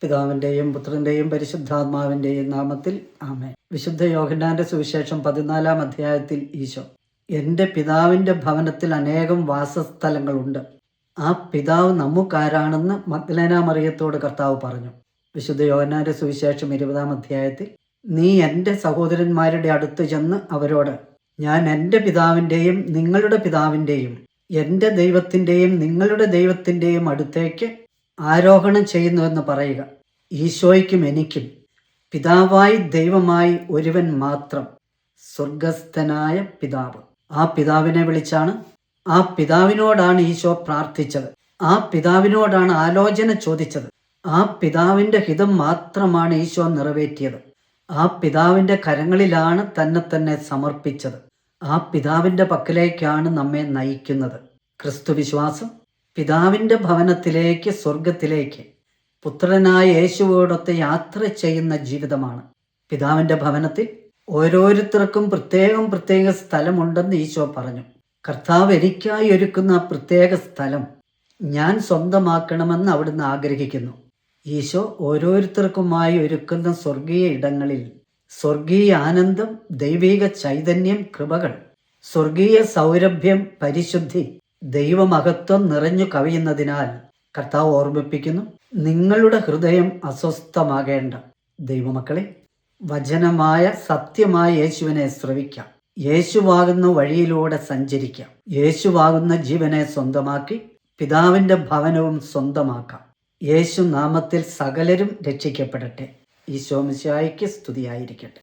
പിതാവിൻ്റെയും പുത്രൻ്റെയും പരിശുദ്ധാത്മാവിൻ്റെയും നാമത്തിൽ ആമേൻ. വിശുദ്ധ യോഹന്നാന്റെ സുവിശേഷം 14-ാം അധ്യായത്തിൽ ഈശോ, എൻ്റെ പിതാവിൻ്റെ ഭവനത്തിൽ അനേകം വാസസ്ഥലങ്ങളുണ്ട്, ആ പിതാവ് നമുക്കാരാണെന്ന് മഗ്ദലേന മറിയത്തോട് കർത്താവ് പറഞ്ഞു. വിശുദ്ധ യോഹന്നാന്റെ സുവിശേഷം 20-ാം അധ്യായത്തിൽ, നീ എൻ്റെ സഹോദരന്മാരുടെ അടുത്ത് ചെന്ന് അവരോട്, ഞാൻ എൻ്റെ പിതാവിൻ്റെയും നിങ്ങളുടെ പിതാവിൻ്റെയും എൻ്റെ ദൈവത്തിൻ്റെയും നിങ്ങളുടെ ദൈവത്തിൻ്റെയും അടുത്തേക്ക് ആരോഹണം ചെയ്യുന്നുവെന്ന് പറയുക. ഈശോയ്ക്കും എനിക്കും പിതാവായി ദൈവമായി ഒരുവൻ മാത്രം, സ്വർഗസ്ഥനായ പിതാവ്. ആ പിതാവിനെ വിളിച്ചാണ്, ആ പിതാവിനോടാണ് ഈശോ പ്രാർത്ഥിച്ചത്, ആ പിതാവിനോടാണ് ആലോചന ചോദിച്ചത്, ആ പിതാവിൻ്റെ ഹിതം മാത്രമാണ് ഈശോ നിറവേറ്റിയത്. ആ പിതാവിൻ്റെ കരങ്ങളിലാണ് തന്നെ സമർപ്പിച്ചത്. ആ പിതാവിൻ്റെ പക്കലേക്കാണ് നമ്മെ നയിക്കുന്നത്. ക്രിസ്തുവിശ്വാസം പിതാവിൻ്റെ ഭവനത്തിലേക്ക്, സ്വർഗത്തിലേക്ക് പുത്രനായ യേശുവോടൊത്ത് യാത്ര ചെയ്യുന്ന ജീവിതമാണ്. പിതാവിൻ്റെ ഭവനത്തിൽ ഓരോരുത്തർക്കും പ്രത്യേക സ്ഥലമുണ്ടെന്ന് ഈശോ പറഞ്ഞു. കർത്താവ് എനിക്കായി ഒരുക്കുന്ന ആ പ്രത്യേക സ്ഥലം ഞാൻ സ്വന്തമാക്കണമെന്ന് അവിടുന്ന് ആഗ്രഹിക്കുന്നു. ഈശോ ഓരോരുത്തർക്കുമായി ഒരുക്കുന്ന സ്വർഗീയ ഇടങ്ങളിൽ സ്വർഗീയ ആനന്ദം, ദൈവിക ചൈതന്യം, കൃപകൾ, സ്വർഗീയ സൗരഭ്യം, പരിശുദ്ധി, ദൈവമഹത്വം നിറഞ്ഞു കവിയുന്നതിനാൽ കർത്താവ് ഓർമ്മിപ്പിക്കുന്നു, നിങ്ങളുടെ ഹൃദയം അസ്വസ്ഥമാകേണ്ട. ദൈവമക്കളെ, വചനമായ സത്യമായ യേശുവിനെ ശ്രവിക്കാം, യേശുവാകുന്ന വഴിയിലൂടെ സഞ്ചരിക്കാം, യേശുവാകുന്ന ജീവനെ സ്വന്തമാക്കി പിതാവിൻ്റെ ഭവനവും സ്വന്തമാക്കാം. യേശു നാമത്തിൽ സകലരും രക്ഷിക്കപ്പെടട്ടെ. ഈശോ മിശിഹായ്ക്ക് സ്തുതിയായിരിക്കട്ടെ.